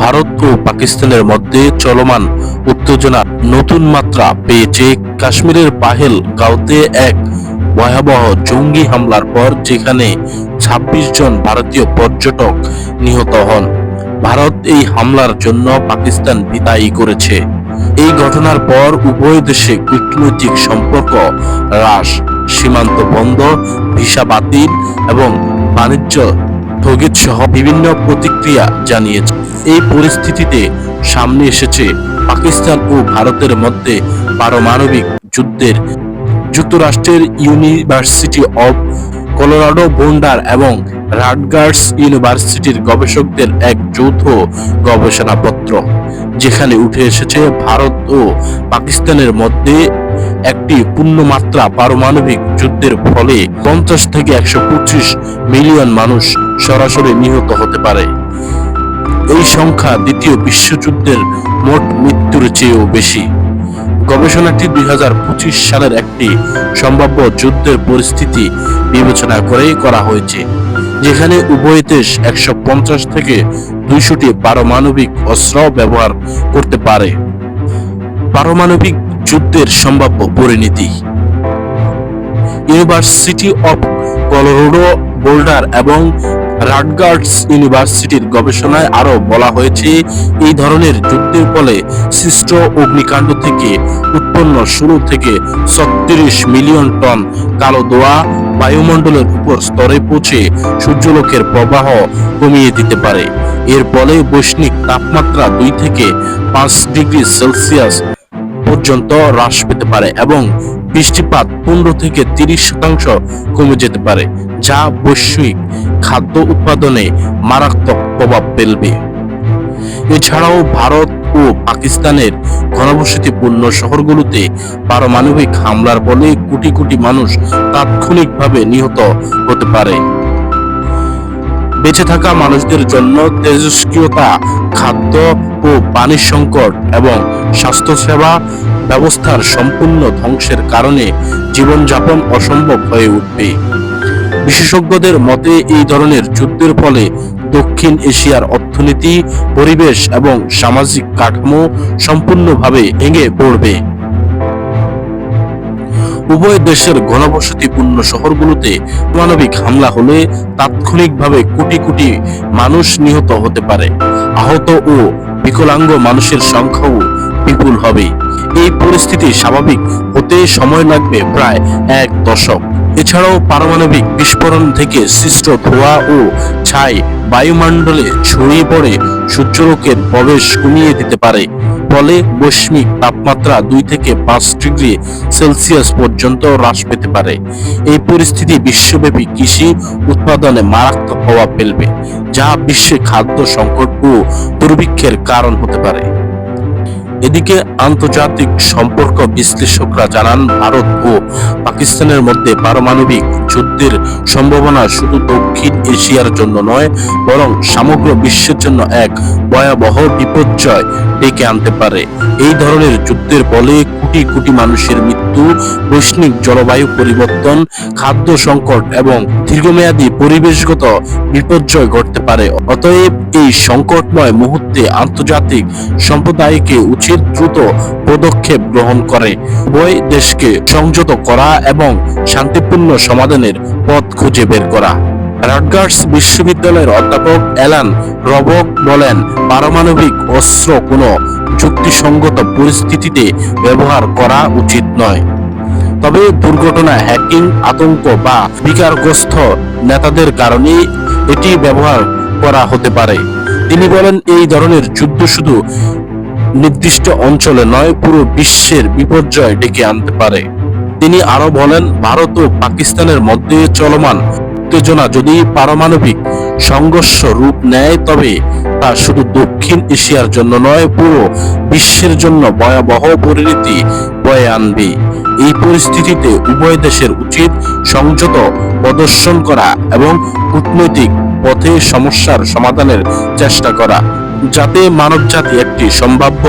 ভারত ও পাকিস্তানের মধ্যে চলমান উত্তেজনা নতুন মাত্রা পেয়েছে কাশ্মীরের পাহেলগাঁওতে এক ভয়াবহ জঙ্গি হামলার পর, যেখানে ২৬ জন ভারতীয় পর্যটক নিহত হন। ভারত এই হামলার জন্য পাকিস্তান দায়ী করেছে। এই ঘটনার পর উভয় দেশে কূটনৈতিক সম্পর্ক হ্রাস, সীমান্ত বন্ধ, ভিসা বাতিল এবং বাণিজ্য স্থগিত সহ বিভিন্ন প্রতিক্রিয়া জানিয়েছে। এই পরিস্থিতিতে সামনে এসেছে পাকিস্তান ও ভারতের মধ্যে পারমাণবিক যুদ্ধের। যুক্তরাষ্ট্রের ইউনিভার্সিটি অব কলোরাডো বোল্ডার এবং রাটগার্স ইউনিভার্সিটির গবেষকদের এক যৌথ গবেষণাপত্র, যেখানে উঠে এসেছে ভারত ও পাকিস্তানের মধ্যে একটি পূর্ণমাত্রা পারমাণবিক যুদ্ধের ফলে 50 থেকে 125 মিলিয়ন মানুষ সরাসরি নিহত হতে পারে। এই সংখ্যা দ্বিতীয় বিশ্বযুদ্ধের মোট মৃত্যুর চেয়েও বেশি। গবেষণাটি 2025 সালের একটি সম্ভাব্য যুদ্ধের পরিস্থিতি বিবেচনা করে করা হয়েছে, যেখানে উভয় দেশ 150 থেকে 200টি পারমাণবিক অস্ত্র ব্যবহার করতে পারে। পারমাণবিক যুদ্ধের সম্ভাব্য পরিণতি। ইউনিভার্সিটি অব কলোরাডো বোল্ডার এবং রাটগার্স ইউনিভার্সিটির গবেষণায় আরো বলা হয়েছে, এই ধরনের যুদ্ধের ফলে সৃষ্ট অগ্নিকাণ্ড থেকে উৎপন্ন 16 থেকে 36 মিলিয়ন টন কালো ধোঁয়া বায়ুমণ্ডলের উপর স্তরে পৌঁছে সূর্যালোকের প্রবাহ কমিয়ে দিতে পারে। এর ফলে বৈশ্বিক তাপমাত্রা 2 থেকে 5 ডিগ্রি সেলসিয়াস পর্যন্ত হ্রাস পেতে পারে এবং বৃষ্টিপাত 15 থেকে 30% কমে যেতে পারে, যা বৈশ্বিক খাদ্য উৎপাদনে মারাত্মক প্রভাব ফেলবে। এছাড়াও ভারত ও পাকিস্তানের ঘনবসতিপূর্ণ শহরগুলোতে পারমাণবিক হামলার ফলে কোটি কোটি মানুষ তাৎক্ষণিকভাবে নিহত হতে পারে। বেঁচে থাকা মানুষদের জন্য তেজস্ক্রিয়তা, খাদ্য ও পানির সংকট এবং স্বাস্থ্যসেবা ব্যবস্থার সম্পূর্ণ ধ্বংসের কারণে জীবনযাপন অসম্ভব হয়ে উঠবে। বিশেষজ্ঞদের মতে, এই ধরনের যুদ্ধের ফলে দক্ষিণ এশিয়ার অর্থনীতি, পরিবেশ এবং সামাজিক কাঠামো সম্পূর্ণভাবে ভেঙে পড়বে। উভয় দেশের ঘনবসতিপূর্ণ শহরগুলোতে পারমাণবিক হামলা হলে তাৎক্ষণিকভাবে কোটি কোটি মানুষ নিহত হতে পারে। আহত ও বিকলাঙ্গ মানুষের সংখ্যাও বিপুল হবে। এই পরিস্থিতি স্বাভাবিক হতে সময় লাগবে প্রায় 1 দশক। এছাড়াও পারমাণবিক বিস্ফোরণ থেকে সৃষ্ট ধোঁয়া ও ছাই বায়ুমণ্ডলে ছড়িয়ে পড়ে সূর্যালোকের প্রবেশ কমিয়ে দিতে পারে, ফলে বৈশ্বিক তাপমাত্রা 2 থেকে 5 ডিগ্রি সেলসিয়াস পর্যন্ত হ্রাস পেতে পারে। এই পরিস্থিতি বিশ্বব্যাপী কৃষি উৎপাদনে মারাত্মক প্রভাব ফেলবে, যা বিশ্বে খাদ্য সংকট ও দুর্ভিক্ষের কারণ হতে পারে। এদিকে আন্তর্জাতিক সম্পর্ক বিশ্লেষকরা জানান, ভারত ও পাকিস্তানের মধ্যে পারমাণবিক যুদ্ধের সম্ভাবনা শুধু দক্ষিণ এশিয়ার জন্য নয়, বরং সমগ্র বিশ্বের জন্য এক ভয়াবহ বিপর্যয় ডেকে আনতে পারে। এই ধরনের যুদ্ধের ফলে কোটি কোটি মানুষের মৃত্যু, বৈশ্বিক জলবায়ু পরিবর্তন, খাদ্য সংকট এবং দীর্ঘমেয়াদী পরিবেশগত বিপর্যয় ঘটতে পারে। অতএব এই সংকটময় মুহূর্তে আন্তর্জাতিক সম্প্রদায়কে উচিত দ্রুত পদক্ষেপ গ্রহণ করে উভয় দেশকে সংযত করা এবং শান্তিপূর্ণ সমাধানের পথ খুঁজে বের করা। রাটগার্স বিশ্ববিদ্যালয়ের অধ্যাপক অ্যালান রবক বলেন, পারমাণবিক অস্ত্র কোনো যুক্তিসঙ্গত পরিস্থিতিতে ব্যবহার করা উচিত নয়, তবে দুর্ঘটনা, হ্যাকিং, আতঙ্ক বা বিকারগ্রস্ত নেতাদের কারণে এটি ব্যবহার করা হতে পারে। তিনি বলেন, এই ধরনের যুদ্ধ শুধু নির্দিষ্ট অঞ্চলে নয়, পুরো বিশ্বের বিপর্যয় ডেকে আনতে পারে। তিনি আরো বলেন, ভারত ও পাকিস্তানের মধ্যে চলমান উত্তেজনা যদি পারমাণবিক সংঘর্ষ রূপ নেয়, তবে তা শুধু দক্ষিণ এশিয়ার জন্য নয়, পুরো বিশ্বের জন্য ভয়াবহ পরিণতি বয়ে আনবে। এই পরিস্থিতিতে উভয় দেশের উচিত সংযত প্রদর্শন করা এবং কূটনৈতিক পথে সমস্যার সমাধানের চেষ্টা করা, যাতে মানবজাতি একটি সম্ভাব্য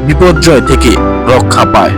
বিপর্যয় থেকে রক্ষা পায়।